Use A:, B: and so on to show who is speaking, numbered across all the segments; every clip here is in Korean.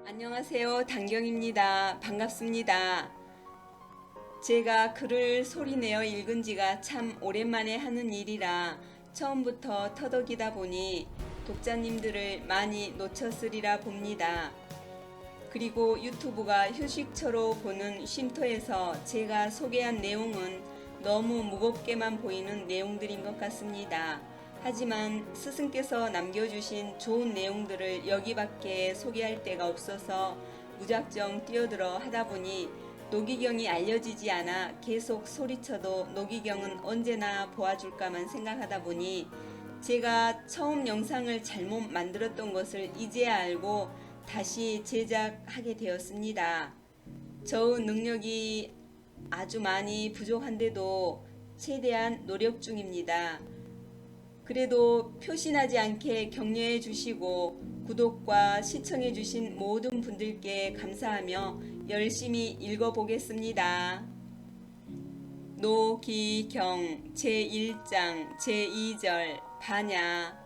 A: 안녕하세요. 단경입니다. 반갑습니다. 제가 글을 소리내어 읽은 지가 참 오랜만에 하는 일이라 처음부터 터덕이다 보니 독자님들을 많이 놓쳤으리라 봅니다. 그리고 유튜브가 휴식처로 보는 쉼터에서 제가 소개한 내용은 너무 무겁게만 보이는 내용들인 것 같습니다. 하지만 스승께서 남겨주신 좋은 내용들을 여기밖에 소개할 데가 없어서 무작정 뛰어들어 하다 보니 노기경이 알려지지 않아 계속 소리쳐도 노기경은 언제나 보아줄까만 생각하다 보니 제가 처음 영상을 잘못 만들었던 것을 이제야 알고 다시 제작하게 되었습니다. 저 능력이 아주 많이 부족한데도 최대한 노력 중입니다. 그래도 표신하지 않게 격려해 주시고 구독과 시청해 주신 모든 분들께 감사하며 열심히 읽어보겠습니다. 노기경 제1장 제2절 반야.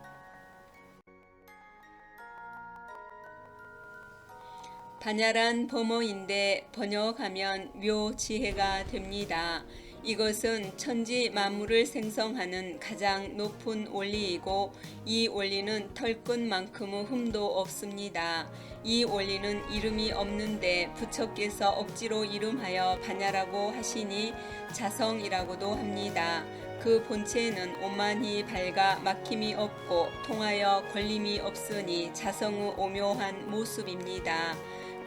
A: 반야란 범어인데 번역하면 묘지혜가 됩니다. 이것은 천지 만물을 생성하는 가장 높은 원리이고 이 원리는 털끝만큼의 흠도 없습니다. 이 원리는 이름이 없는데 부처께서 억지로 이름하여 반야라고 하시니 자성이라고도 합니다. 그 본체는 오만히 밝아 막힘이 없고 통하여 걸림이 없으니 자성의 오묘한 모습입니다.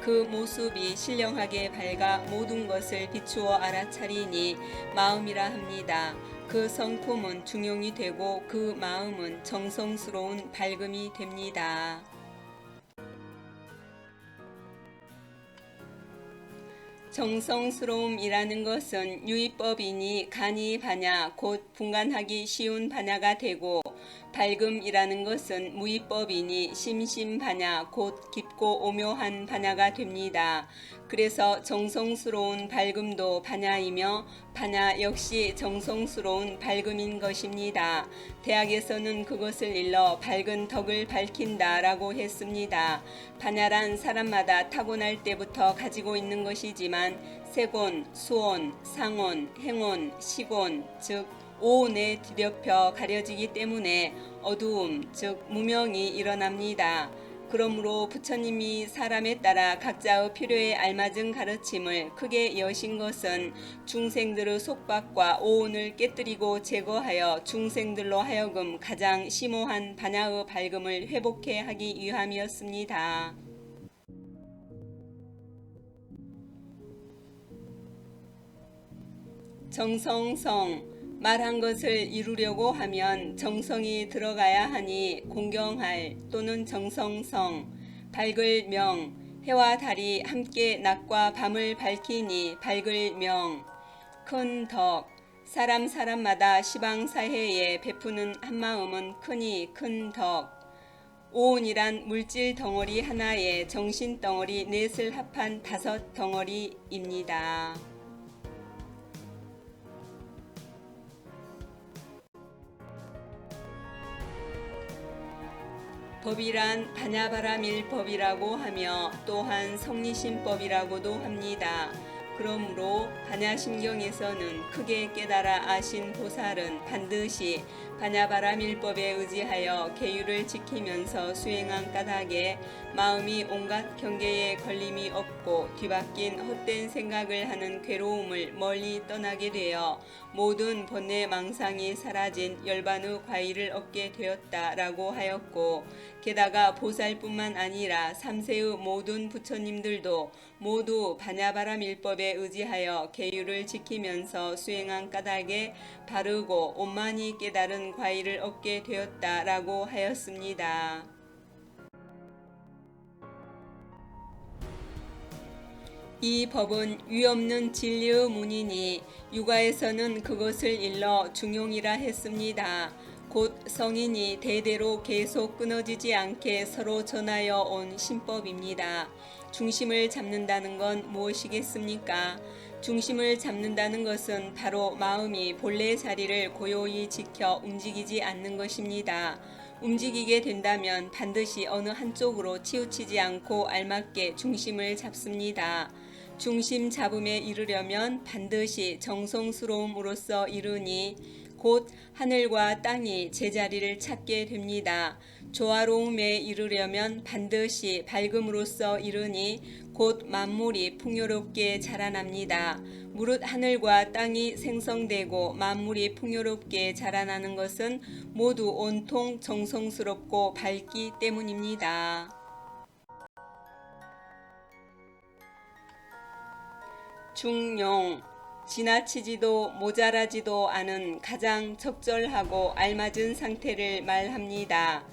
A: 그 모습이 신령하게 밝아 모든 것을 비추어 알아차리니 마음이라 합니다. 그 성품은 중용이 되고 그 마음은 정성스러운 밝음이 됩니다. 정성스러움이라는 것은 유의법이니 간이 반야 곧 분간하기 쉬운 반야가 되고 밝음이라는 것은 무의법이니 심심반야 곧 깊고 오묘한 반야가 됩니다. 그래서 정성스러운 밝음도 반야이며 반야 역시 정성스러운 밝음인 것입니다. 대학에서는 그것을 일러 밝은 덕을 밝힌다 라고 했습니다. 반야란 사람마다 타고날 때부터 가지고 있는 것이지만 세곤, 수온, 상온, 행온, 시곤 즉 오온에 뒤덮여 가려지기 때문에 어두움 즉 무명이 일어납니다. 그러므로 부처님이 사람에 따라 각자의 필요에 알맞은 가르침을 크게 여신 것은 중생들의 속박과 오온을 깨뜨리고 제거하여 중생들로 하여금 가장 심오한 반야의 밝음을 회복해 하기 위함이었습니다. 정성성 말한 것을 이루려고 하면 정성이 들어가야 하니 공경할 또는 정성성 밝을 명 해와 달이 함께 낮과 밤을 밝히니 밝을 명 큰 덕 사람마다 시방사회에 베푸는 한마음은 크니 큰 덕 오온이란 물질 덩어리 하나에 정신 덩어리 넷을 합한 5 덩어리입니다. 법이란 반야바라밀법이라고 하며 또한 성리심법이라고도 합니다. 그러므로 반야심경에서는 크게 깨달아 아신 보살은 반드시 반야바라밀법에 의지하여 계율을 지키면서 수행한 까닭에 마음이 온갖 경계에 걸림이 없고 뒤바뀐 헛된 생각을 하는 괴로움을 멀리 떠나게 되어 모든 번뇌 망상이 사라진 열반의 과일을 얻게 되었다라고 하였고 게다가 보살뿐만 아니라 3세의 모든 부처님들도 모두 반야바라밀법에 의지하여 계율을 지키면서 수행한 까닭에 바르고 온만히 깨달은 과일을 얻게 되었다라고 하였습니다. 이 법은 위없는 진리의 문이니 유가에서는 그것을 일러 중용이라 했습니다. 곧 성인이 대대로 계속 끊어지지 않게 서로 전하여 온 신법입니다. 중심을 잡는다는 건 무엇이겠습니까? 중심을 잡는다는 것은 바로 마음이 본래 자리를 고요히 지켜 움직이지 않는 것입니다. 움직이게 된다면 반드시 어느 한쪽으로 치우치지 않고 알맞게 중심을 잡습니다. 중심 잡음에 이르려면 반드시 정성스러움으로써 이르니 곧 하늘과 땅이 제자리를 찾게 됩니다. 조화로움에 이르려면 반드시 밝음으로써 이르니 곧 만물이 풍요롭게 자라납니다. 무릇 하늘과 땅이 생성되고 만물이 풍요롭게 자라나는 것은 모두 온통 정성스럽고 밝기 때문입니다. 중용, 지나치지도 모자라지도 않은 가장 적절하고 알맞은 상태를 말합니다.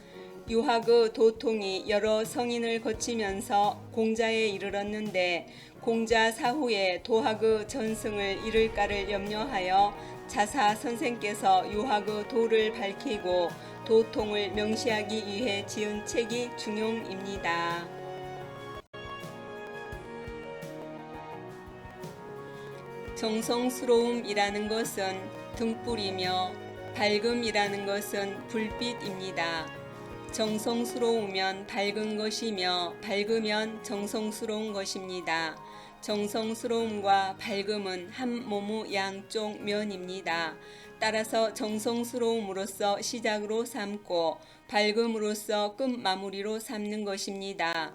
A: 유학의 도통이 여러 성인을 거치면서 공자에 이르렀는데 공자 사후에 도학의 전승을 이룰까를 염려하여 자사 선생께서 유학의 도를 밝히고 도통을 명시하기 위해 지은 책이 중용입니다. 정성스러움이라는 것은 등불이며 밝음이라는 것은 불빛입니다. 정성스러우면 밝은 것이며 밝으면 정성스러운 것입니다. 정성스러움과 밝음은 한 몸의 양쪽 면입니다. 따라서 정성스러움으로써 시작으로 삼고 밝음으로써 끝마무리로 삼는 것입니다.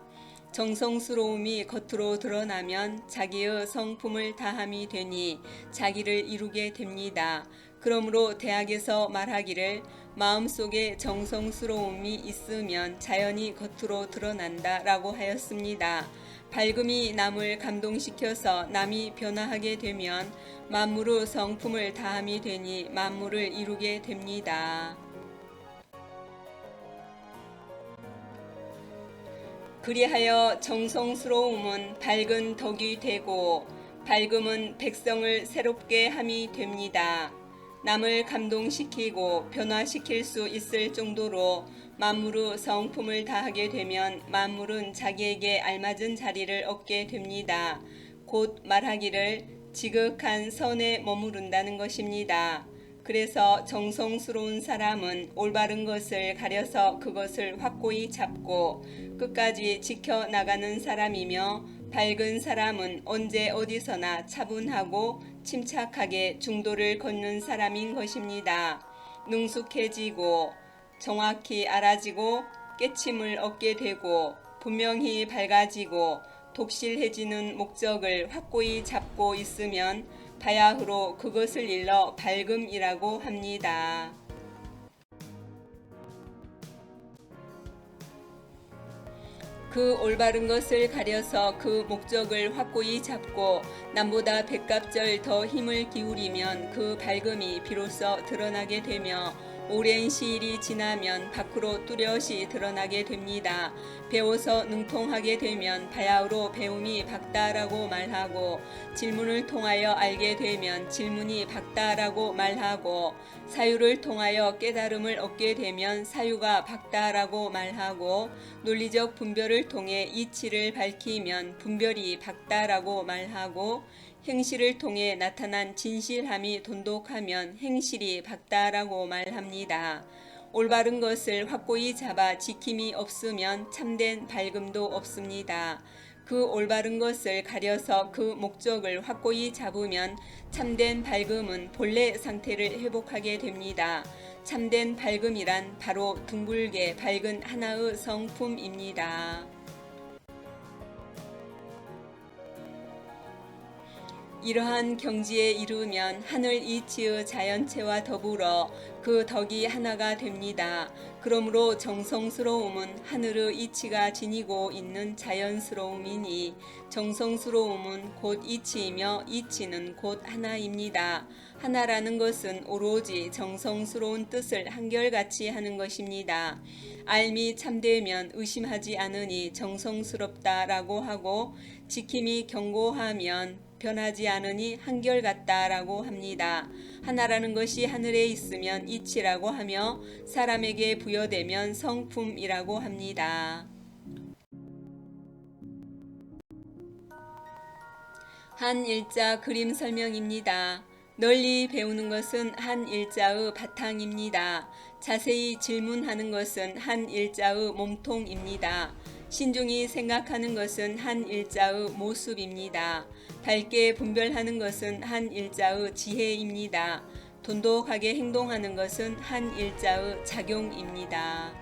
A: 정성스러움이 겉으로 드러나면 자기의 성품을 다함이 되니 자기를 이루게 됩니다. 그러므로 대학에서 말하기를 마음속에 정성스러움이 있으면 자연히 겉으로 드러난다 라고 하였습니다. 밝음이 남을 감동시켜서 남이 변화하게 되면 만물의 성품을 다함이 되니 만물을 이루게 됩니다. 그리하여 정성스러움은 밝은 덕이 되고 밝음은 백성을 새롭게 함이 됩니다. 남을 감동시키고 변화시킬 수 있을 정도로 만물의 성품을 다하게 되면 만물은 자기에게 알맞은 자리를 얻게 됩니다. 곧 말하기를 지극한 선에 머무른다는 것입니다. 그래서 정성스러운 사람은 올바른 것을 가려서 그것을 확고히 잡고 끝까지 지켜나가는 사람이며 밝은 사람은 언제 어디서나 차분하고 침착하게 중도를 걷는 사람인 것입니다. 능숙해지고 정확히 알아지고 깨침을 얻게 되고 분명히 밝아지고 독실해지는 목적을 확고히 잡고 있으면 바야흐로 그것을 일러 밝음이라고 합니다. 그 올바른 것을 가려서 그 목적을 확고히 잡고 남보다 백갑절 더 힘을 기울이면 그 밝음이 비로소 드러나게 되며 오랜 시일이 지나면 밖으로 뚜렷이 드러나게 됩니다. 배워서 능통하게 되면 바야흐로 배움이 밝다라고 말하고 질문을 통하여 알게 되면 질문이 밝다라고 말하고 사유를 통하여 깨달음을 얻게 되면 사유가 밝다라고 말하고 논리적 분별을 통해 이치를 밝히면 분별이 밝다라고 말하고 행실을 통해 나타난 진실함이 돈독하면 행실이 밝다라고 말합니다. 올바른 것을 확고히 잡아 지킴이 없으면 참된 밝음도 없습니다. 그 올바른 것을 가려서 그 목적을 확고히 잡으면 참된 밝음은 본래 상태를 회복하게 됩니다. 참된 밝음이란 바로 둥글게 밝은 하나의 성품입니다. 이러한 경지에 이르면 하늘 이치의 자연체와 더불어 그 덕이 하나가 됩니다. 그러므로 정성스러움은 하늘의 이치가 지니고 있는 자연스러움이니 정성스러움은 곧 이치이며 이치는 곧 하나입니다. 하나라는 것은 오로지 정성스러운 뜻을 한결같이 하는 것입니다. 알미 참되면 의심하지 않으니 정성스럽다라고 하고 지킴이 견고하면 변하지 않으니 한결같다라고 합니다. 하나라는 것이 하늘에 있으면 이치라고 하며 사람에게 부여되면 성품이라고 합니다. 한 일자 그림 설명입니다. 널리 배우는 것은 한 일자의 바탕입니다. 자세히 질문하는 것은 한 일자의 몸통입니다. 신중히 생각하는 것은 한 일자의 모습입니다. 밝게 분별하는 것은 한 일자의 지혜입니다. 돈독하게 행동하는 것은 한 일자의 작용입니다.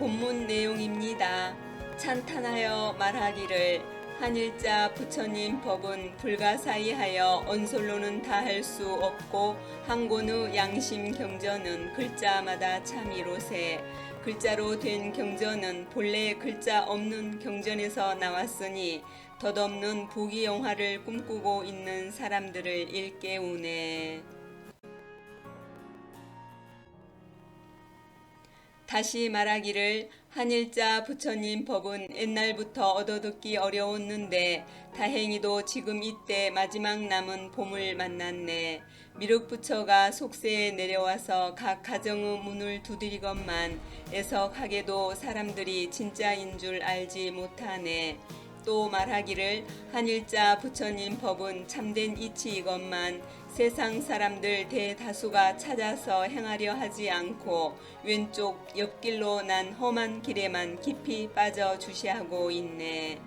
A: 본문 내용입니다. 찬탄하여 말하기를 한일자 부처님 법은 불가사의하여 언설로는 다 할 수 없고 한권의 양심 경전은 글자마다 참이로세. 글자로 된 경전은 본래 글자 없는 경전에서 나왔으니 덧없는 부귀영화를 꿈꾸고 있는 사람들을 일깨우네. 다시 말하기를 한일자 부처님 법은 옛날부터 얻어듣기 어려웠는데 다행히도 지금 이때 마지막 남은 봄을 만났네. 미륵부처가 속세에 내려와서 각 가정의 문을 두드리건만 애석하게도 사람들이 진짜인 줄 알지 못하네. 또 말하기를 한일자 부처님 법은 참된 이치이건만 세상 사람들 대다수가 찾아서 행하려 하지 않고 왼쪽 옆길로 난 험한 길에만 깊이 빠져 주시하고 있네.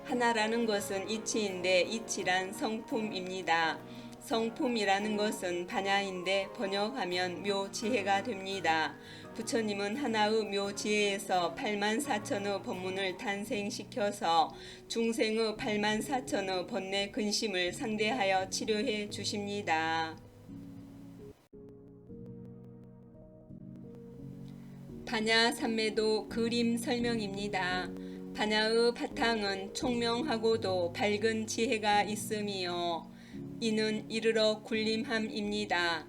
A: 하나라는 것은 이치인데 이치란 성품입니다. 성품이라는 것은 반야인데 번역하면 묘지혜가 됩니다. 부처님은 하나의 묘지혜에서 84,000의 법문을 탄생시켜서 중생의 84,000의 번뇌 근심을 상대하여 치료해 주십니다. 반야 삼매도 그림 설명입니다. 반야의 바탕은 총명하고도 밝은 지혜가 있음이요. 이는 이르러 굴림함입니다.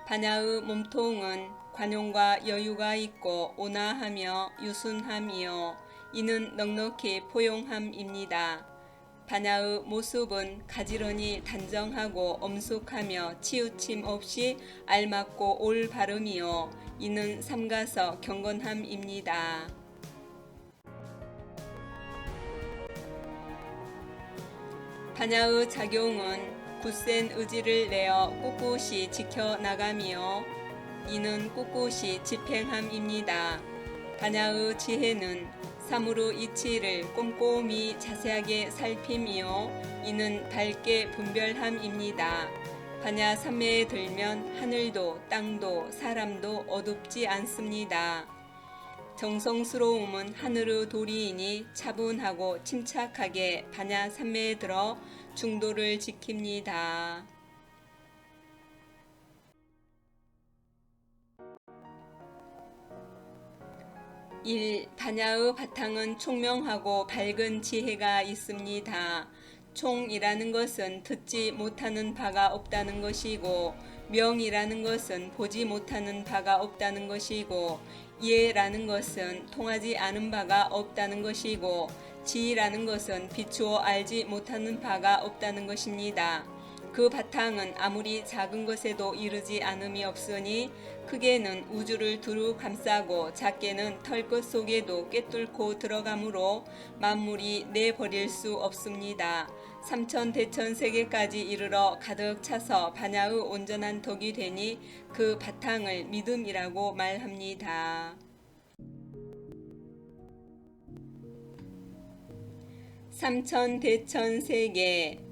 A: 반야의 몸통은 관용과 여유가 있고 온화하며 유순함이요. 이는 넉넉히 포용함입니다. 반야의 모습은 가지런히 단정하고 엄숙하며 치우침 없이 알맞고 올바름이요. 이는 삼가서 경건함입니다. 반야의 작용은 굳센 의지를 내어 꿋꿋이 지켜나가며 이는 꿋꿋이 집행함입니다. 반야의 지혜는 사물의 이치를 꼼꼼히 자세하게 살핌이요 이는 밝게 분별함입니다. 반야 삼매에 들면 하늘도 땅도 사람도 어둡지 않습니다. 정성스러움은 하늘의 도리이니 차분하고 침착하게 반야 삼매에 들어 중도를 지킵니다. 1. 반야의 바탕은 총명하고 밝은 지혜가 있습니다. 총이라는 것은 듣지 못하는 바가 없다는 것이고 명이라는 것은 보지 못하는 바가 없다는 것이고 이해라는 것은 통하지 않은 바가 없다는 것이고 지라는 것은 비추어 알지 못하는 바가 없다는 것입니다. 그 바탕은 아무리 작은 것에도 이르지 않음이 없으니 크게는 우주를 두루 감싸고 작게는 털끝 속에도 꿰뚫고 들어가므로 만물이 내버릴 수 없습니다. 삼천대천세계까지 이르러 가득 차서 반야의 온전한 덕이 되니 그 바탕을 믿음이라고 말합니다. 삼천대천세계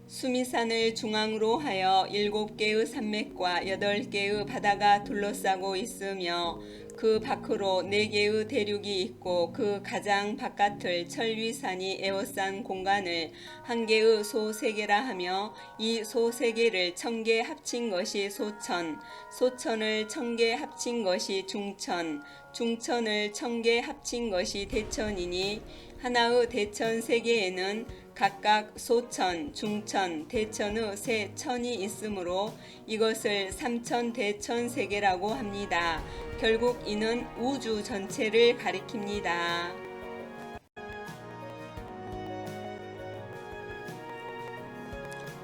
A: 수미산을 중앙으로 하여 7개의 산맥과 8개의 바다가 둘러싸고 있으며 그 밖으로 4개의 대륙이 있고 그 가장 바깥을 천리산이 에워싼 공간을 한 개의 소세계라 하며 이 소세계를 1000개 합친 것이 소천, 소천을 1000개 합친 것이 중천, 중천을 1000개 합친 것이 대천이니 하나의 대천 세계에는 각각 소천, 중천, 대천의 세 천이 있으므로 이것을 삼천대천세계라고 합니다. 결국 이는 우주 전체를 가리킵니다.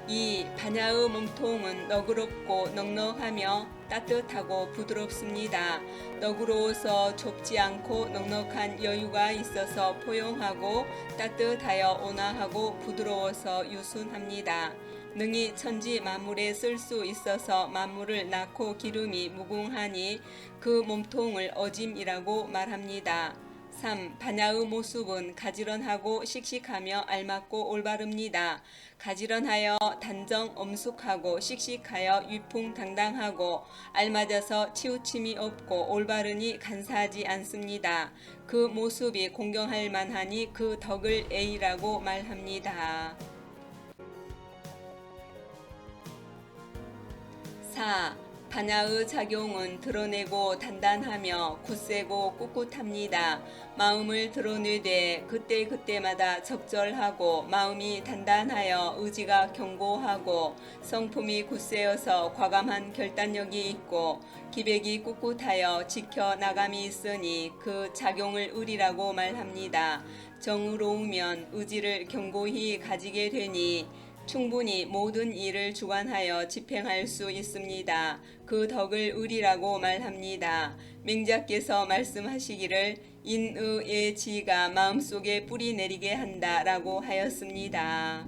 A: 2. 반야의 몸통은 너그럽고 넉넉하며 따뜻하고 부드럽습니다. 너그러워서 좁지 않고 넉넉한 여유가 있어서 포용하고 따뜻하여 온화하고 부드러워서 유순합니다. 능히 천지 만물에 쓸 수 있어서 만물을 낳고 기름이 무궁하니 그 몸통을 어짐이라고 말합니다. 3. 반야의 모습은 가지런하고 씩씩하며 알맞고 올바릅니다. 가지런하여 단정 엄숙하고 씩씩하여 위풍당당하고 알맞아서 치우침이 없고 올바르니 간사하지 않습니다. 그 모습이 공경할 만하니 그 덕을 A라고 말합니다. 4. 반야의 작용은 드러내고 단단하며 굳세고 꿋꿋합니다. 마음을 드러내되 그때그때마다 적절하고 마음이 단단하여 의지가 견고하고 성품이 굳세어서 과감한 결단력이 있고 기백이 꿋꿋하여 지켜나감이 있으니 그 작용을 의리라고 말합니다. 정의로우면 의지를 견고히 가지게 되니 충분히 모든 일을 주관하여 집행할 수 있습니다. 그 덕을 의리라고 말합니다. 맹자께서 말씀하시기를 인의의 지가 마음속에 뿌리 내리게 한다 라고 하였습니다.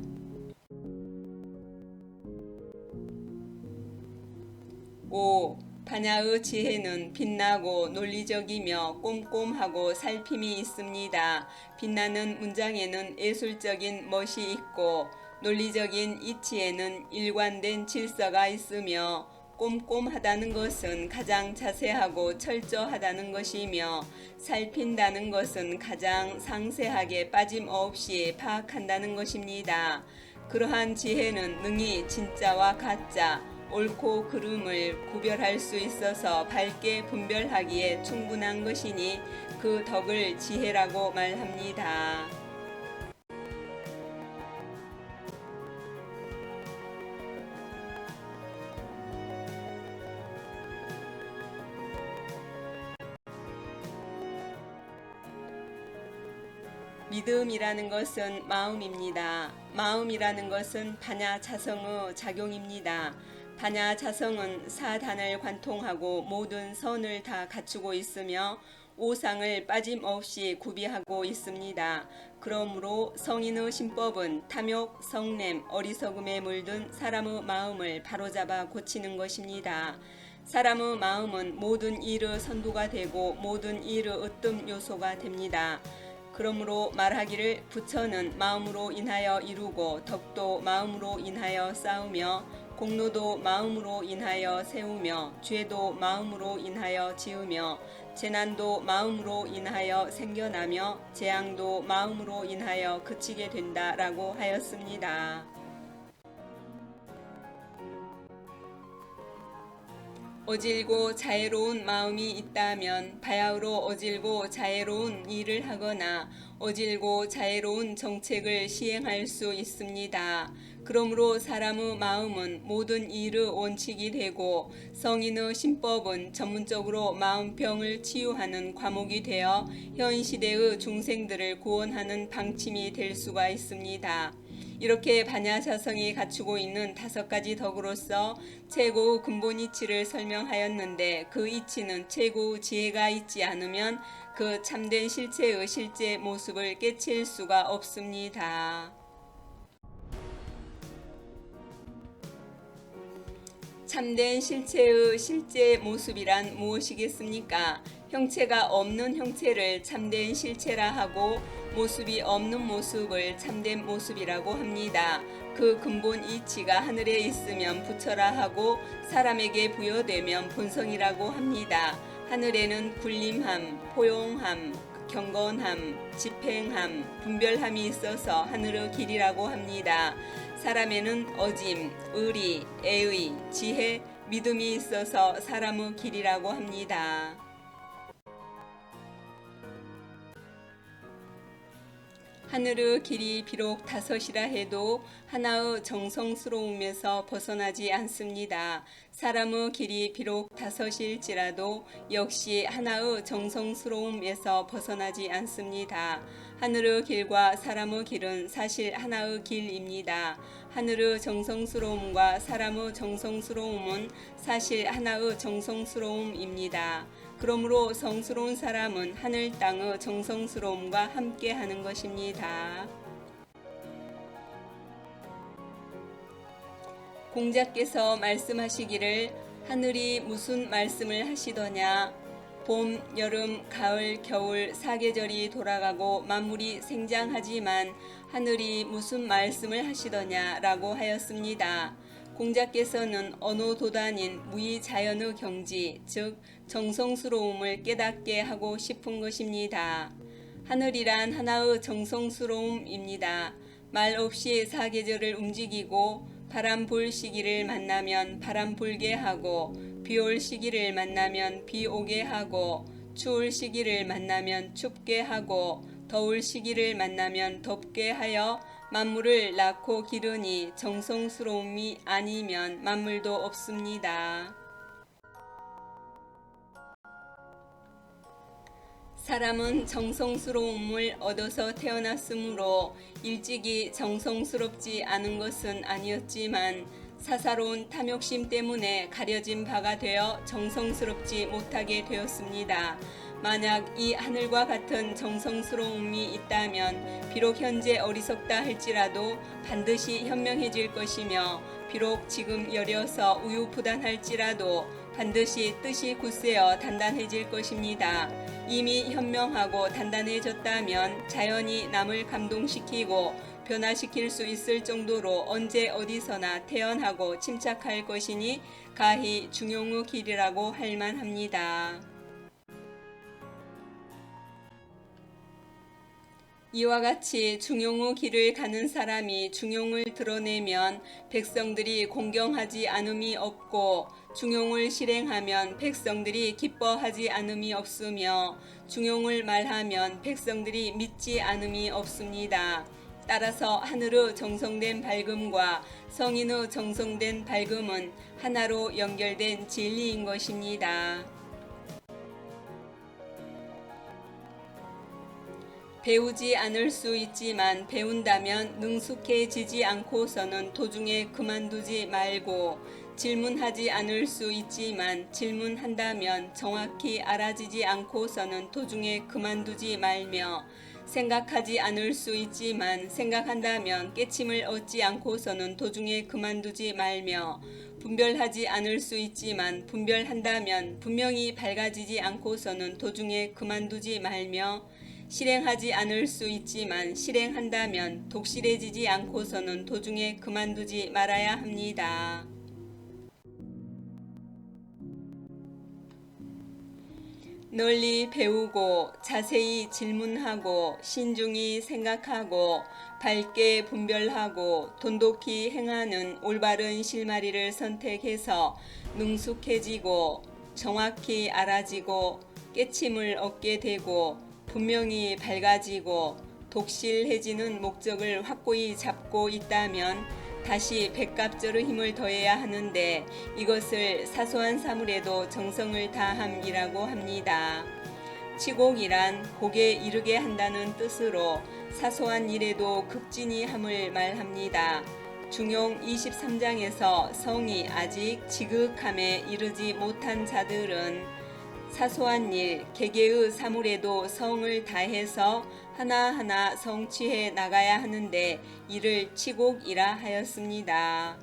A: 5. 반야의 지혜는 빛나고 논리적이며 꼼꼼하고 살핌이 있습니다. 빛나는 문장에는 예술적인 멋이 있고 논리적인 이치에는 일관된 질서가 있으며 꼼꼼하다는 것은 가장 자세하고 철저하다는 것이며 살핀다는 것은 가장 상세하게 빠짐없이 파악한다는 것입니다. 그러한 지혜는 능히 진짜와 가짜, 옳고 그름을 구별할 수 있어서 밝게 분별하기에 충분한 것이니 그 덕을 지혜라고 말합니다. 믿음이라는 것은 마음입니다. 마음이라는 것은 반야자성의 작용입니다. 반야자성은 사단을 관통하고 모든 선을 다 갖추고 있으며 오상을 빠짐없이 구비하고 있습니다. 그러므로 성인의 신법은 탐욕, 성냄, 어리석음에 물든 사람의 마음을 바로잡아 고치는 것입니다. 사람의 마음은 모든 일의 선두가 되고 모든 일의 으뜸 요소가 됩니다. 그러므로 말하기를 부처는 마음으로 인하여 이루고 덕도 마음으로 인하여 쌓으며 공로도 마음으로 인하여 세우며 죄도 마음으로 인하여 지으며 재난도 마음으로 인하여 생겨나며 재앙도 마음으로 인하여 그치게 된다라고 하였습니다. 어질고 자애로운 마음이 있다면 바야흐로 어질고 자애로운 일을 하거나 어질고 자애로운 정책을 시행할 수 있습니다. 그러므로 사람의 마음은 모든 일의 원칙이 되고 성인의 신법은 전문적으로 마음병을 치유하는 과목이 되어 현 시대의 중생들을 구원하는 방침이 될 수가 있습니다. 이렇게 반야자성이 갖추고 있는 5가지 덕으로서 최고의 근본 이치를 설명하였는데 그 이치는 최고의 지혜가 있지 않으면 그 참된 실체의 실제 모습을 깨칠 수가 없습니다. 참된 실체의 실제 모습이란 무엇이겠습니까? 형체가 없는 형체를 참된 실체라 하고 모습이 없는 모습을 참된 모습이라고 합니다. 그 근본 이치가 하늘에 있으면 부처라 하고 사람에게 부여되면 본성이라고 합니다. 하늘에는 군림함, 포용함, 경건함, 집행함, 분별함이 있어서 하늘의 길이라고 합니다. 사람에는 어짐, 의리, 애의, 지혜, 믿음이 있어서 사람의 길이라고 합니다. 하늘의 길이 비록 5이라 해도 하나의 정성스러움에서 벗어나지 않습니다. 사람의 길이 비록 5일지라도 역시 하나의 정성스러움에서 벗어나지 않습니다. 하늘의 길과 사람의 길은 사실 하나의 길입니다. 하늘의 정성스러움과 사람의 정성스러움은 사실 하나의 정성스러움입니다. 그러므로 성스러운 사람은 하늘 땅의 정성스러움과 함께 하는 것입니다. 공자께서 말씀하시기를 하늘이 무슨 말씀을 하시더냐. 봄, 여름, 가을, 겨울 사계절이 돌아가고 만물이 생장하지만 하늘이 무슨 말씀을 하시더냐 라고 하였습니다. 공자께서는 언어도단인 무의자연의 경지, 즉 정성스러움을 깨닫게 하고 싶은 것입니다. 하늘이란 하나의 정성스러움입니다. 말 없이 사계절을 움직이고 바람 불 시기를 만나면 바람 불게 하고 비 올 시기를 만나면 비 오게 하고 추울 시기를 만나면 춥게 하고 더울 시기를 만나면 덥게 하여 만물을 낳고 기르니 정성스러움이 아니면 만물도 없습니다. 사람은 정성스러움을 얻어서 태어났으므로 일찍이 정성스럽지 않은 것은 아니었지만 사사로운 탐욕심 때문에 가려진 바가 되어 정성스럽지 못하게 되었습니다. 만약 이 하늘과 같은 정성스러움이 있다면 비록 현재 어리석다 할지라도 반드시 현명해질 것이며 비록 지금 여려서 우유부단할지라도 반드시 뜻이 굳세어 단단해질 것입니다. 이미 현명하고 단단해졌다면 자연히 남을 감동시키고 변화시킬 수 있을 정도로 언제 어디서나 태연하고 침착할 것이니 가히 중용의 길이라고 할 만합니다. 이와 같이 중용의 길을 가는 사람이 중용을 드러내면 백성들이 공경하지 않음이 없고 중용을 실행하면 백성들이 기뻐하지 않음이 없으며 중용을 말하면 백성들이 믿지 않음이 없습니다. 따라서 하늘의 정성된 밝음과 성인의 정성된 밝음은 하나로 연결된 진리인 것입니다. 배우지 않을 수 있지만 배운다면 능숙해지지 않고서는 도중에 그만두지 말고 질문하지 않을 수 있지만 질문한다면 정확히 알아지지 않고서는 도중에 그만두지 말며 생각하지 않을 수 있지만 생각한다면 깨침을 얻지 않고서는 도중에 그만두지 말며 분별하지 않을 수 있지만 분별한다면 분명히 밝아지지 않고서는 도중에 그만두지 말며 실행하지 않을 수 있지만 실행한다면 독실해지지 않고서는 도중에 그만두지 말아야 합니다. 널리 배우고 자세히 질문하고 신중히 생각하고 밝게 분별하고 돈독히 행하는 올바른 실마리를 선택해서 능숙해지고 정확히 알아지고 깨침을 얻게 되고 분명히 밝아지고 독실해지는 목적을 확고히 잡고 있다면 다시 백갑절의 힘을 더해야 하는데 이것을 사소한 사물에도 정성을 다함이라고 합니다. 치곡이란 곡에 이르게 한다는 뜻으로 사소한 일에도 급진히 함을 말합니다. 중용 23장에서 성이 아직 지극함에 이르지 못한 자들은 사소한 일, 개개의 사물에도 성을 다해서 하나하나 성취해 나가야 하는데 이를 치곡이라 하였습니다.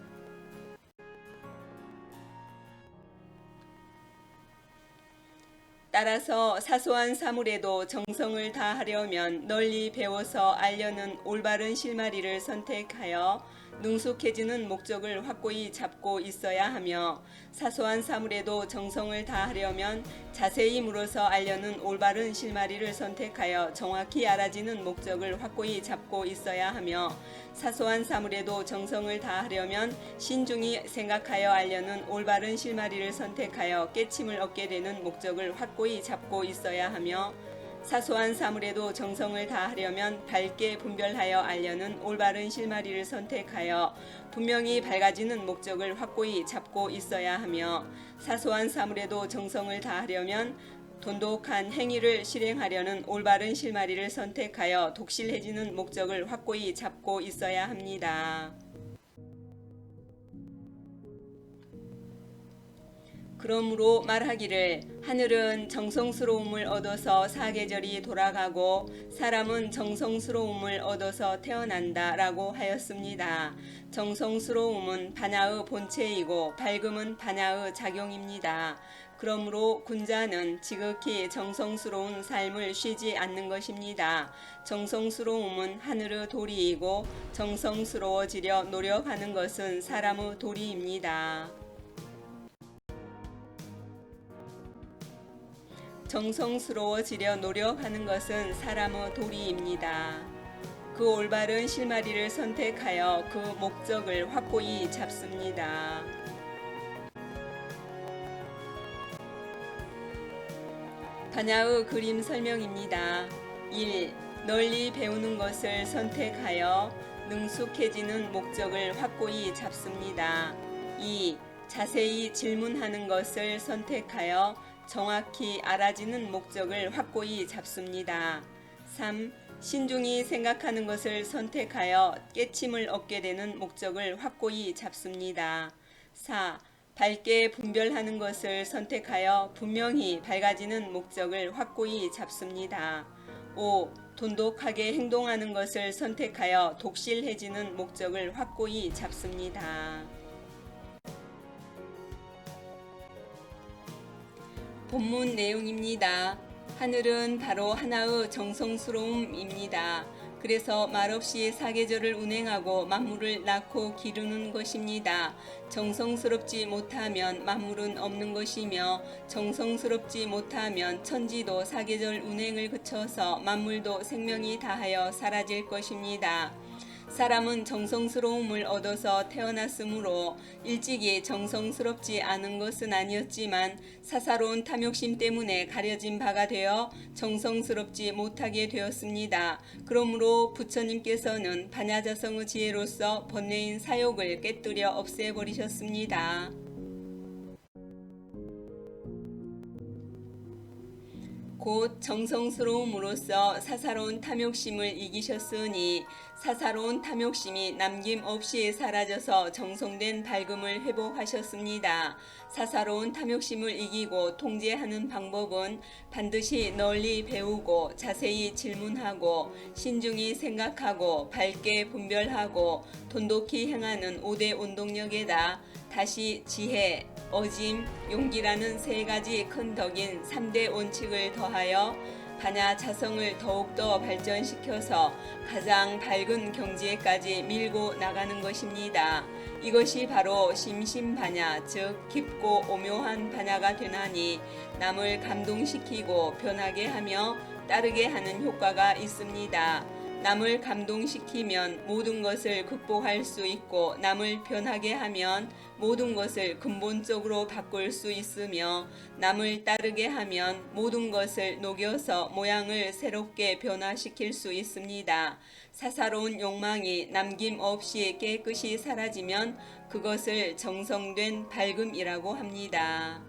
A: 따라서 사소한 사물에도 정성을 다하려면 널리 배워서 알려는 올바른 실마리를 선택하여 능숙해지는 목적을 확고히 잡고 있어야 하며 사소한 사물에도 정성을 다하려면 자세히 물어서 알려는 올바른 실마리를 선택하여 정확히 알아지는 목적을 확고히 잡고 있어야 하며 사소한 사물에도 정성을 다하려면 신중히 생각하여 알려는 올바른 실마리를 선택하여 깨침을 얻게 되는 목적을 확고히 잡고 있어야 하며 사소한 사물에도 정성을 다하려면 밝게 분별하여 알려는 올바른 실마리를 선택하여 분명히 밝아지는 목적을 확고히 잡고 있어야 하며 사소한 사물에도 정성을 다하려면 돈독한 행위를 실행하려는 올바른 실마리를 선택하여 독실해지는 목적을 확고히 잡고 있어야 합니다. 그러므로 말하기를 하늘은 정성스러움을 얻어서 사계절이 돌아가고 사람은 정성스러움을 얻어서 태어난다 라고 하였습니다. 정성스러움은 반야의 본체이고 밝음은 반야의 작용입니다. 그러므로 군자는 지극히 정성스러운 삶을 쉬지 않는 것입니다. 정성스러움은 하늘의 도리이고 정성스러워지려 노력하는 것은 사람의 도리입니다. 정성스러워지려 노력하는 것은 사람의 도리입니다. 그 올바른 실마리를 선택하여 그 목적을 확고히 잡습니다. 반야의 그림 설명입니다. 1. 널리 배우는 것을 선택하여 능숙해지는 목적을 확고히 잡습니다. 2. 자세히 질문하는 것을 선택하여 정확히 알아지는 목적을 확고히 잡습니다. 3. 신중히 생각하는 것을 선택하여 깨침을 얻게 되는 목적을 확고히 잡습니다. 4. 밝게 분별하는 것을 선택하여 분명히 밝아지는 목적을 확고히 잡습니다. 5. 돈독하게 행동하는 것을 선택하여 독실해지는 목적을 확고히 잡습니다. 본문 내용입니다. 하늘은 바로 하나의 정성스러움입니다. 그래서 말없이 사계절을 운행하고 만물을 낳고 기르는 것입니다. 정성스럽지 못하면 만물은 없는 것이며 정성스럽지 못하면 천지도 사계절 운행을 그쳐서 만물도 생명이 다하여 사라질 것입니다. 사람은 정성스러움을 얻어서 태어났으므로 일찍이 정성스럽지 않은 것은 아니었지만 사사로운 탐욕심 때문에 가려진 바가 되어 정성스럽지 못하게 되었습니다. 그러므로 부처님께서는 반야자성의 지혜로서 번뇌인 사욕을 깨뜨려 없애버리셨습니다. 곧 정성스러움으로써 사사로운 탐욕심을 이기셨으니 사사로운 탐욕심이 남김없이 사라져서 정성된 밝음을 회복하셨습니다. 사사로운 탐욕심을 이기고 통제하는 방법은 반드시 널리 배우고 자세히 질문하고 신중히 생각하고 밝게 분별하고 돈독히 행하는 5대 운동력에다 다시 지혜, 어짐, 용기라는 세 가지 큰 덕인 3대 원칙을 더하여 반야 자성을 더욱더 발전시켜서 가장 밝은 경지에까지 밀고 나가는 것입니다. 이것이 바로 심심반야, 즉 깊고 오묘한 반야가 되나니 남을 감동시키고 변하게 하며 따르게 하는 효과가 있습니다. 남을 감동시키면 모든 것을 극복할 수 있고 남을 변하게 하면 모든 것을 근본적으로 바꿀 수 있으며 남을 따르게 하면 모든 것을 녹여서 모양을 새롭게 변화시킬 수 있습니다. 사사로운 욕망이 남김없이 깨끗이 사라지면 그것을 정성된 밝음이라고 합니다.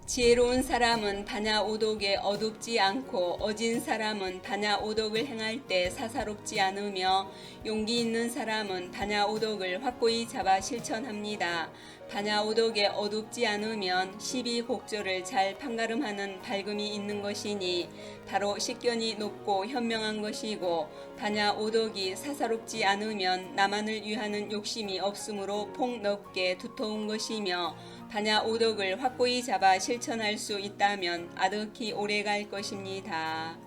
A: 지혜로운 사람은 반야 오독에 어둡지 않고 어진 사람은 반야 오독을 행할 때 사사롭지 않으며 용기 있는 사람은 반야 오독을 확고히 잡아 실천합니다. 반야 오독에 어둡지 않으면 12곡절을 잘 판가름하는 밝음이 있는 것이니 바로 식견이 높고 현명한 것이고 반야 오독이 사사롭지 않으면 나만을 위하는 욕심이 없으므로 폭넓게 두터운 것이며 반야 오덕을 확고히 잡아 실천할 수 있다면 아득히 오래갈 것입니다.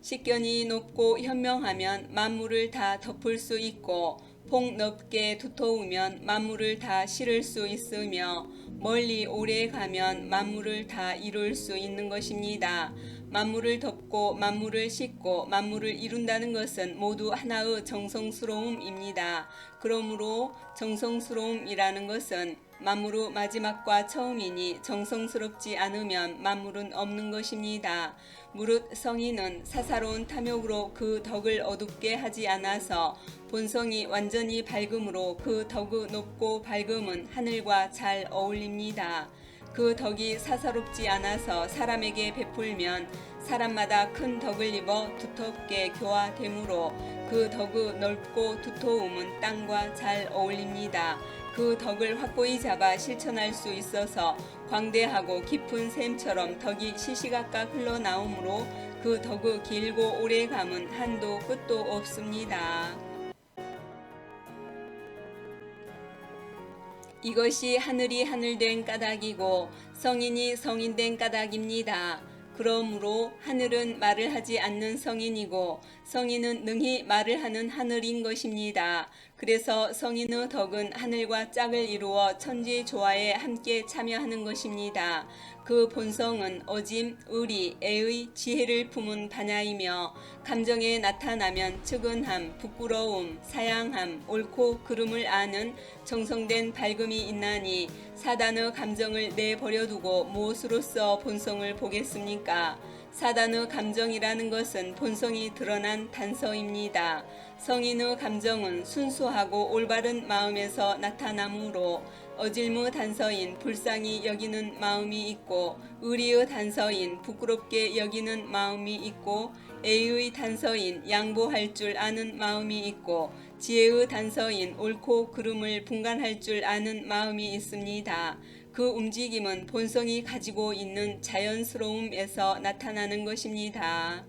A: 식견이 높고 현명하면 만물을 다 덮을 수 있고 폭넓게 두터우면 만물을 다 실을 수 있으며 멀리 오래 가면 만물을 다 이룰 수 있는 것입니다. 만물을 덮고 만물을 싣고 만물을 이룬다는 것은 모두 하나의 정성스러움입니다. 그러므로 정성스러움이라는 것은 만물의 마지막과 처음이니 정성스럽지 않으면 만물은 없는 것입니다. 무릇 성인은 사사로운 탐욕으로 그 덕을 어둡게 하지 않아서 본성이 완전히 밝음으로 그 덕의 높고 밝음은 하늘과 잘 어울립니다. 그 덕이 사사롭지 않아서 사람에게 베풀면 사람마다 큰 덕을 입어 두텁게 교화되므로 그 덕의 넓고 두터움은 땅과 잘 어울립니다. 그 덕을 확고히 잡아 실천할 수 있어서 광대하고 깊은 샘처럼 덕이 시시각각 흘러나오므로 그 덕의 길고 오래감은 한도 끝도 없습니다. 이것이 하늘이 하늘된 까닭이고 성인이 성인된 까닭입니다. 그러므로 하늘은 말을 하지 않는 성인이고 성인은 능히 말을 하는 하늘인 것입니다. 그래서 성인의 덕은 하늘과 짝을 이루어 천지 조화에 함께 참여하는 것입니다. 그 본성은 어짐, 의리, 애의, 지혜를 품은 반야이며 감정에 나타나면 측은함, 부끄러움, 사양함, 옳고 그름을 아는 정성된 밝음이 있나니 사단의 감정을 내버려두고 무엇으로써 본성을 보겠습니까? 사단의 감정이라는 것은 본성이 드러난 단서입니다. 성인의 감정은 순수하고 올바른 마음에서 나타나므로 어질무 단서인 불쌍히 여기는 마음이 있고 의리의 단서인 부끄럽게 여기는 마음이 있고 애의 단서인 양보할 줄 아는 마음이 있고 지혜의 단서인 옳고 그름을 분간할 줄 아는 마음이 있습니다. 그 움직임은 본성이 가지고 있는 자연스러움에서 나타나는 것입니다.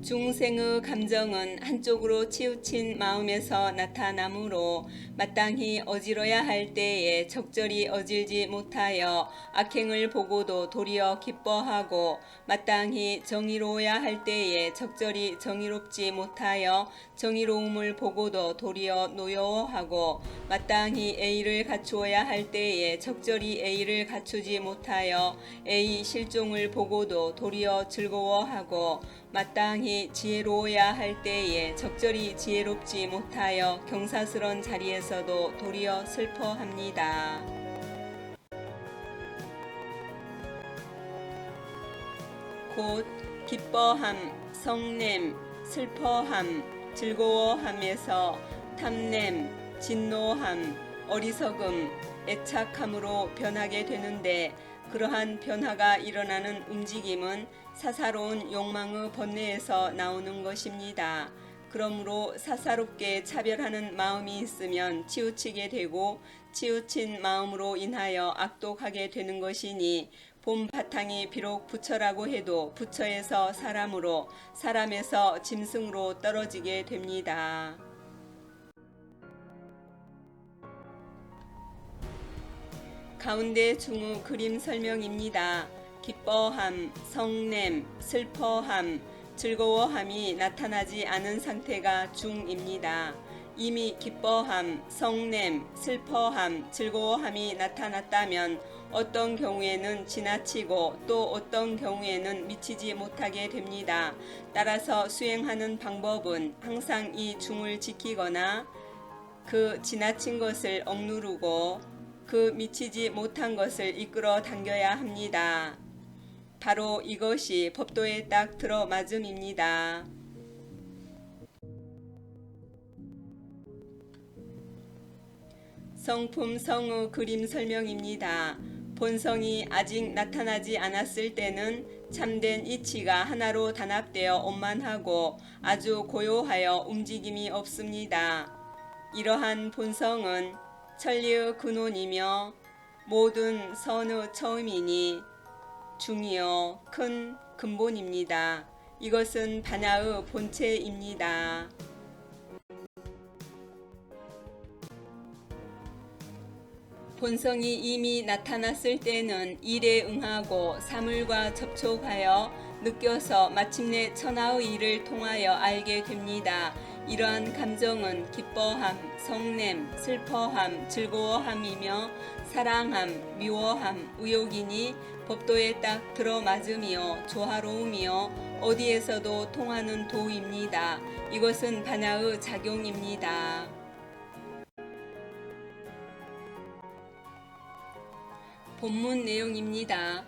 A: 중생의 감정은 한쪽으로 치우친 마음에서 나타나므로 마땅히 어지러야 할 때에 적절히 어질지 못하여 악행을 보고도 도리어 기뻐하고 마땅히 정의로워야 할 때에 적절히 정의롭지 못하여 정의로움을 보고도 도리어 노여워하고 마땅히 애의를 갖추어야 할 때에 적절히 애의를 갖추지 못하여 애의 실종을 보고도 도리어 즐거워하고 마땅히 지혜로워야 할 때에 적절히 지혜롭지 못하여 경사스런 자리에서도 도리어 슬퍼합니다. 곧 기뻐함, 성냄, 슬퍼함, 즐거워함에서 탐냄, 진노함, 어리석음, 애착함으로 변하게 되는데 그러한 변화가 일어나는 움직임은 사사로운 욕망의 번뇌에서 나오는 것입니다. 그러므로 사사롭게 차별하는 마음이 있으면 치우치게 되고 치우친 마음으로 인하여 악독하게 되는 것이니 봄 바탕이 비록 부처라고 해도 부처에서 사람으로 사람에서 짐승으로 떨어지게 됩니다. 가운데 중의 그림 설명입니다. 기뻐함, 성냄, 슬퍼함, 즐거워함이 나타나지 않은 상태가 중입니다. 이미 기뻐함, 성냄, 슬퍼함, 즐거워함이 나타났다면 어떤 경우에는 지나치고 또 어떤 경우에는 미치지 못하게 됩니다. 따라서 수행하는 방법은 항상 이 중을 지키거나 그 지나친 것을 억누르고 그 미치지 못한 것을 이끌어 당겨야 합니다. 바로 이것이 법도에 딱 들어맞음입니다. 성품 성의 그림 설명입니다. 본성이 아직 나타나지 않았을 때는 참된 이치가 하나로 단합되어 원만하고 아주 고요하여 움직임이 없습니다. 이러한 본성은 천리의 근원이며 모든 선의 처음이니 중이요 큰 근본입니다. 이것은 반야의 본체입니다. 본성이 이미 나타났을 때는 일에 응하고 사물과 접촉하여 느껴서 마침내 천하의 일을 통하여 알게 됩니다. 이러한 감정은 기뻐함, 성냄, 슬퍼함, 즐거워함이며 사랑함, 미워함, 의욕이니 법도에 딱 들어맞음이요 조화로움이요 어디에서도 통하는 도입니다. 이것은 반야의 작용입니다. 본문 내용입니다.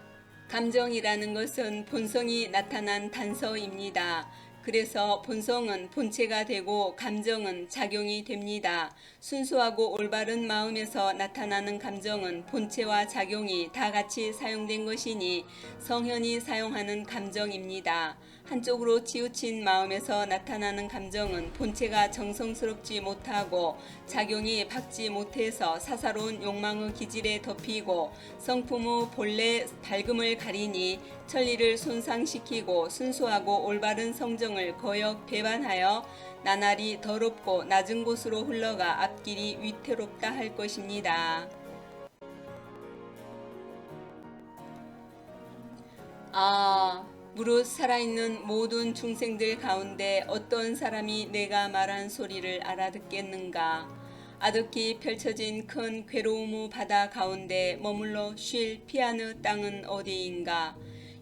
A: 감정이라는 것은 본성이 나타난 단서입니다. 그래서 본성은 본체가 되고 감정은 작용이 됩니다. 순수하고 올바른 마음에서 나타나는 감정은 본체와 작용이 다 같이 사용된 것이니 성현이 사용하는 감정입니다. 한쪽으로 치우친 마음에서 나타나는 감정은 본체가 정성스럽지 못하고 작용이 박지 못해서 사사로운 욕망의 기질에 덮이고 성품의 본래 밝음을 가리니 천리를 손상시키고 순수하고 올바른 성정을 거역 배반하여 나날이 더럽고 낮은 곳으로 흘러가 앞길이 위태롭다 할 것입니다. 무릇 살아있는 모든 중생들 가운데 어떤 사람이 내가 말한 소리를 알아듣겠는가? 아득히 펼쳐진 큰 괴로움의 바다 가운데 머물러 쉴 피하는 땅은 어디인가?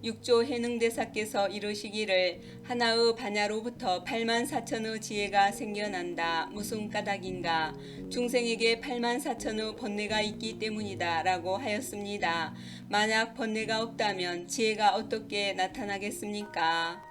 A: 육조 해능대사께서 이르시기를 하나의 반야로부터 84,000의 지혜가 생겨난다. 무슨 까닭인가? 중생에게 84,000의 번뇌가 있기 때문이다 라고 하였습니다. 만약 번뇌가 없다면 지혜가 어떻게 나타나겠습니까?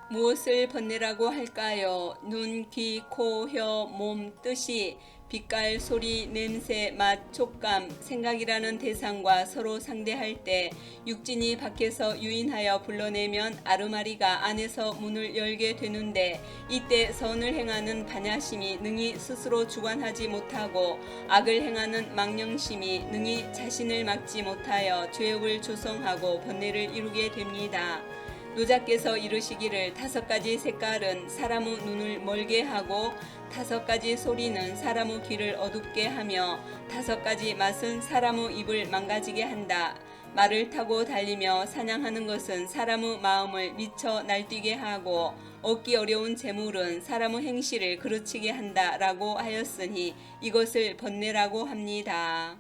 A: 무엇을 번뇌라고 할까요? 눈, 귀, 코, 혀, 몸, 뜻이 빛깔, 소리, 냄새, 맛, 촉감, 생각이라는 대상과 서로 상대할 때 육진이 밖에서 유인하여 불러내면 아르마리가 안에서 문을 열게 되는데 이때 선을 행하는 반야심이 능히 스스로 주관하지 못하고 악을 행하는 망령심이 능히 자신을 막지 못하여 죄업을 조성하고 번뇌를 이루게 됩니다. 노자께서 이르시기를 5가지 색깔은 사람의 눈을 멀게 하고 5가지 소리는 사람의 귀를 어둡게 하며 5가지 맛은 사람의 입을 망가지게 한다. 말을 타고 달리며 사냥하는 것은 사람의 마음을 미쳐 날뛰게 하고 얻기 어려운 재물은 사람의 행실을 그르치게 한다 라고 하였으니 이것을 번뇌라고 합니다.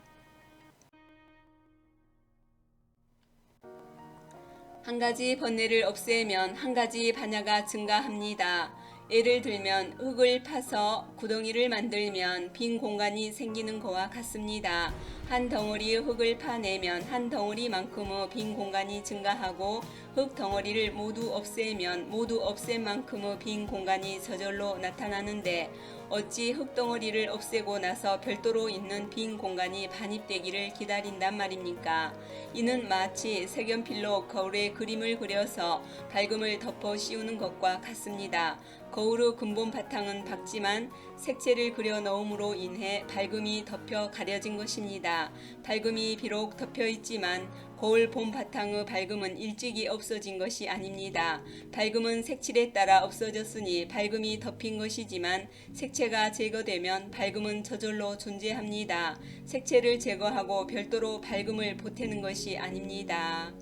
A: 한 가지 번뇌를 없애면 한 가지 반야가 증가합니다. 예를 들면 흙을 파서 구덩이를 만들면 빈 공간이 생기는 것과 같습니다. 한 덩어리의 흙을 파내면 한 덩어리만큼의 빈 공간이 증가하고 흙 덩어리를 모두 없애면 모두 없앤 만큼의 빈 공간이 저절로 나타나는데 어찌 흙덩어리를 없애고 나서 별도로 있는 빈 공간이 반입되기를 기다린단 말입니까? 이는 마치 색연필로 거울에 그림을 그려서 밝음을 덮어 씌우는 것과 같습니다. 거울의 근본 바탕은 밝지만 색채를 그려 넣음으로 인해 밝음이 덮여 가려진 것입니다. 밝음이 비록 덮여 있지만 거울 본 바탕의 밝음은 일찍이 없어진 것이 아닙니다. 밝음은 색칠에 따라 없어졌으니 밝음이 덮인 것이지만 색채가 제거되면 밝음은 저절로 존재합니다. 색채를 제거하고 별도로 밝음을 보태는 것이 아닙니다.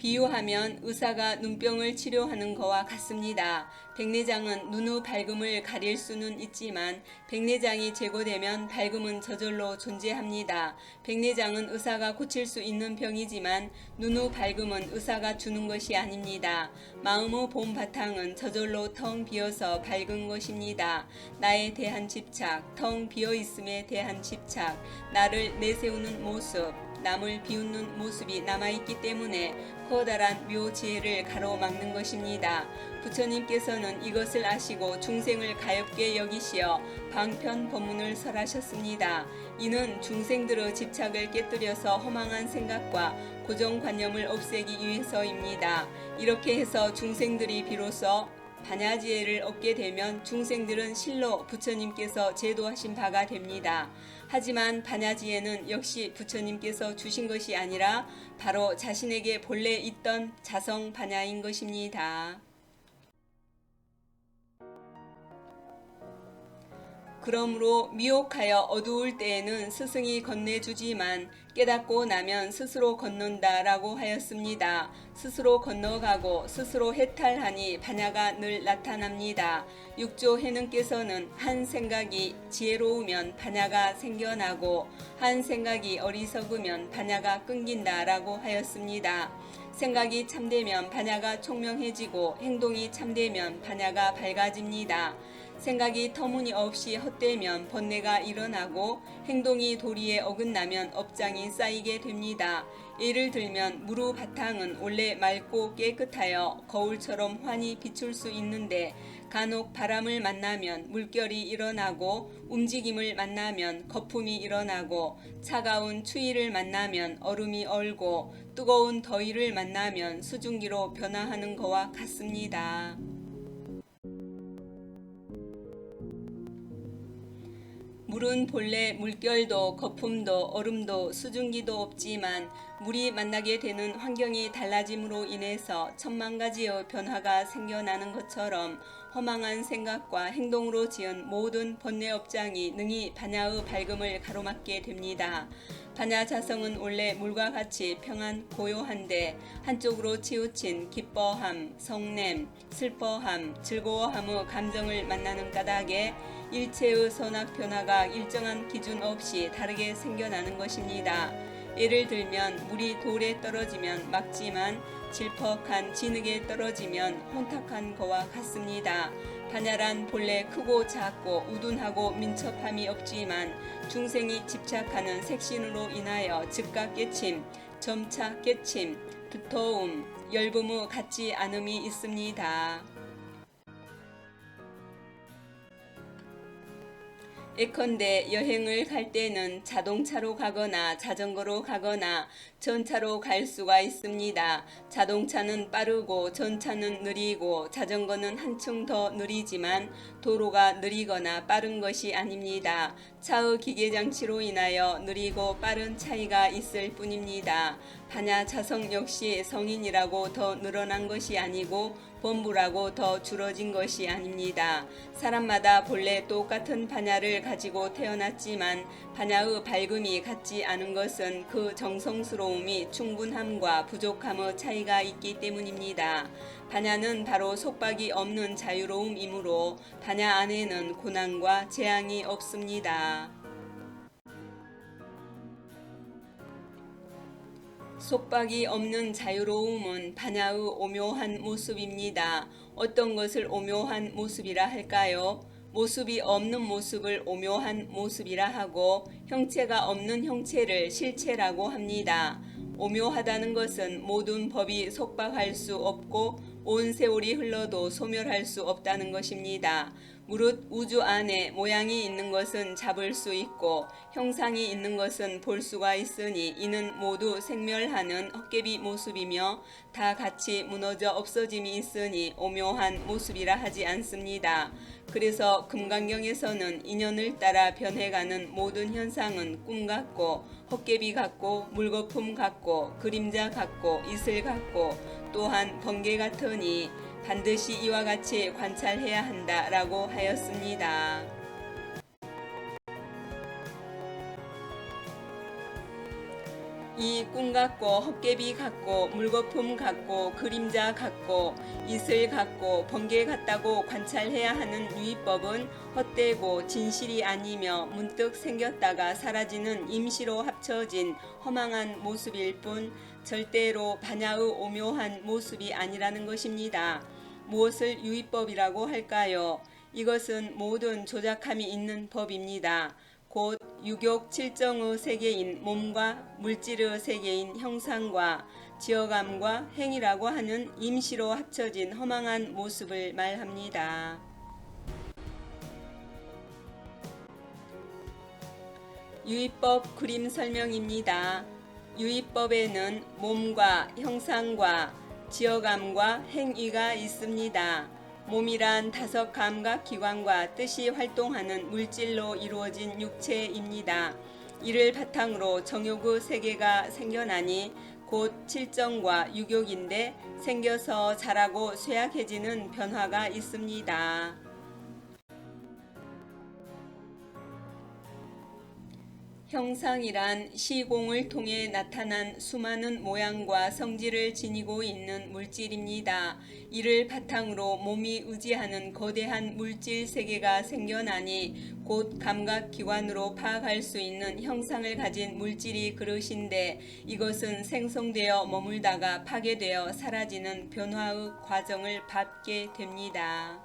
A: 비유하면 의사가 눈병을 치료하는 것과 같습니다. 백내장은 눈의 밝음을 가릴 수는 있지만 백내장이 제거되면 밝음은 저절로 존재합니다. 백내장은 의사가 고칠 수 있는 병이지만 눈의 밝음은 의사가 주는 것이 아닙니다. 마음의 본 바탕은 저절로 텅 비어서 밝은 것입니다. 나에 대한 집착, 텅 비어 있음에 대한 집착, 나를 내세우는 모습, 남을 비웃는 모습이 남아있기 때문에 커다란 묘지혜를 가로막는 것입니다. 부처님께서는 이것을 아시고 중생을 가엾게 여기시어 방편법문을 설하셨습니다. 이는 중생들의 집착을 깨뜨려서 허망한 생각과 고정관념을 없애기 위해서입니다. 이렇게 해서 중생들이 비로소 반야지혜를 얻게 되면 중생들은 실로 부처님께서 제도하신 바가 됩니다. 하지만 반야지혜는 역시 부처님께서 주신 것이 아니라 바로 자신에게 본래 있던 자성 반야인 것입니다. 그러므로 미혹하여 어두울 때에는 스승이 건네주지만 깨닫고 나면 스스로 건넌다라고 하였습니다. 스스로 건너가고 스스로 해탈하니 반야가 늘 나타납니다. 육조 해능께서는 한 생각이 지혜로우면 반야가 생겨나고 한 생각이 어리석으면 반야가 끊긴다라고 하였습니다. 생각이 참되면 반야가 총명해지고 행동이 참되면 반야가 밝아집니다. 생각이 터무니없이 헛되면 번뇌가 일어나고 행동이 도리에 어긋나면 업장이 쌓이게 됩니다. 예를 들면 무르 바탕은 원래 맑고 깨끗하여 거울처럼 환히 비출 수 있는데 간혹 바람을 만나면 물결이 일어나고 움직임을 만나면 거품이 일어나고 차가운 추위를 만나면 얼음이 얼고 뜨거운 더위를 만나면 수증기로 변화하는 것과 같습니다. 물은 본래 물결도 거품도 얼음도 수증기도 없지만 물이 만나게 되는 환경이 달라짐으로 인해서 천만 가지의 변화가 생겨나는 것처럼 허망한 생각과 행동으로 지은 모든 번뇌 업장이 능히 반야의 밝음을 가로막게 됩니다. 반야 자성은 원래 물과 같이 평안 고요한데 한쪽으로 치우친 기뻐함, 성냄, 슬퍼함, 즐거워함의 감정을 만나는 까닭에 일체의 선악 변화가 일정한 기준 없이 다르게 생겨나는 것입니다. 예를 들면 물이 돌에 떨어지면 맑지만 질퍽한 진흙에 떨어지면 혼탁한 것과 같습니다. 반야란 본래 크고 작고 우둔하고 민첩함이 없지만 중생이 집착하는 색신으로 인하여 즉각 깨침, 점차 깨침, 두터움, 열붐의 같지 않음이 있습니다. 예컨대 여행을 갈 때는 자동차로 가거나 자전거로 가거나 전차로 갈 수가 있습니다. 자동차는 빠르고 전차는 느리고 자전거는 한층 더 느리지만 도로가 느리거나 빠른 것이 아닙니다. 차의 기계장치로 인하여 느리고 빠른 차이가 있을 뿐입니다. 반야 자성 역시 성인이라고 더 늘어난 것이 아니고 범부라고 더 줄어진 것이 아닙니다. 사람마다 본래 똑같은 반야를 가지고 태어났지만 반야의 밝음이 같지 않은 것은 그 정성스러움이 충분함과 부족함의 차이가 있기 때문입니다. 반야는 바로 속박이 없는 자유로움이므로 반야 안에는 고난과 재앙이 없습니다. 속박이 없는 자유로움은 반야의 오묘한 모습입니다. 어떤 것을 오묘한 모습이라 할까요? 모습이 없는 모습을 오묘한 모습이라 하고 형체가 없는 형체를 실체라고 합니다. 오묘하다는 것은 모든 법이 속박할 수 없고 온 세월이 흘러도 소멸할 수 없다는 것입니다. 무릇 우주 안에 모양이 있는 것은 잡을 수 있고 형상이 있는 것은 볼 수가 있으니 이는 모두 생멸하는 헛개비 모습이며 다 같이 무너져 없어짐이 있으니 오묘한 모습이라 하지 않습니다. 그래서 금강경에서는 인연을 따라 변해가는 모든 현상은 꿈 같고 헛개비 같고 물거품 같고 그림자 같고 이슬 같고 또한 번개 같으니 반드시 이와 같이 관찰해야 한다라고 하였습니다. 이 꿈 같고 헛개비 같고 물거품 같고 그림자 같고 이슬 같고 번개 같다고 관찰해야 하는 유의법은 헛되고 진실이 아니며 문득 생겼다가 사라지는 임시로 합쳐진 허망한 모습일 뿐 절대로 반야의 오묘한 모습이 아니라는 것입니다. 무엇을 유의법이라고 할까요? 이것은 모든 조작함이 있는 법입니다. 곧 유격 칠정의 세계인 몸과 물질의 세계인 형상과 지어감과 행이라고 하는 임시로 합쳐진 허망한 모습을 말합니다. 유의법 그림 설명입니다. 유의법에는 몸과 형상과 지어감과 행위가 있습니다. 몸이란 다섯 감각 기관과 뜻이 활동하는 물질로 이루어진 육체입니다. 이를 바탕으로 정욕의 세계가 생겨나니 곧 칠정과 유격인데 생겨서 자라고 쇠약해지는 변화가 있습니다. 형상이란 시공을 통해 나타난 수많은 모양과 성질을 지니고 있는 물질입니다. 이를 바탕으로 몸이 의지하는 거대한 물질 세계가 생겨나니 곧 감각기관으로 파악할 수 있는 형상을 가진 물질이 그릇인데 이것은 생성되어 머물다가 파괴되어 사라지는 변화의 과정을 밟게 됩니다.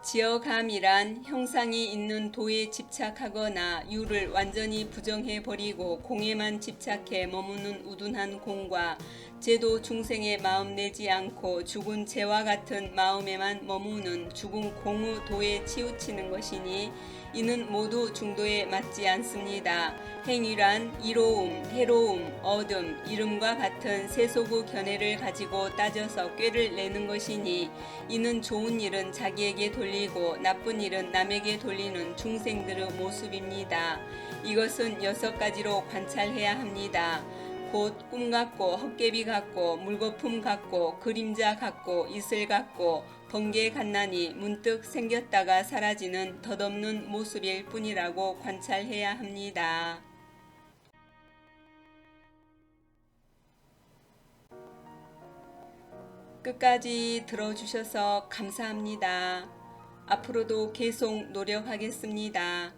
A: 지어감이란 형상이 있는 도에 집착하거나 유를 완전히 부정해버리고 공에만 집착해 머무는 우둔한 공과 제도 중생의 마음 내지 않고 죽은 재와 같은 마음에만 머무는 죽은 공의 도에 치우치는 것이니 이는 모두 중도에 맞지 않습니다. 행위란 이로움, 해로움, 얻음, 이름과 같은 세속의 견해를 가지고 따져서 꾀를 내는 것이니 이는 좋은 일은 자기에게 돌리고 나쁜 일은 남에게 돌리는 중생들의 모습입니다. 이것은 6가지로 관찰해야 합니다. 곧 꿈 같고 헛개비 같고 물거품 같고 그림자 같고 이슬 같고 번개 같나니 문득 생겼다가 사라지는 덧없는 모습일 뿐이라고 관찰해야 합니다. 끝까지 들어주셔서 감사합니다. 앞으로도 계속 노력하겠습니다.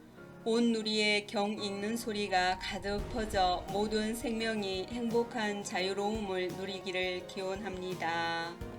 A: 온 누리에 경 읽는 소리가 가득 퍼져 모든 생명이 행복한 자유로움을 누리기를 기원합니다.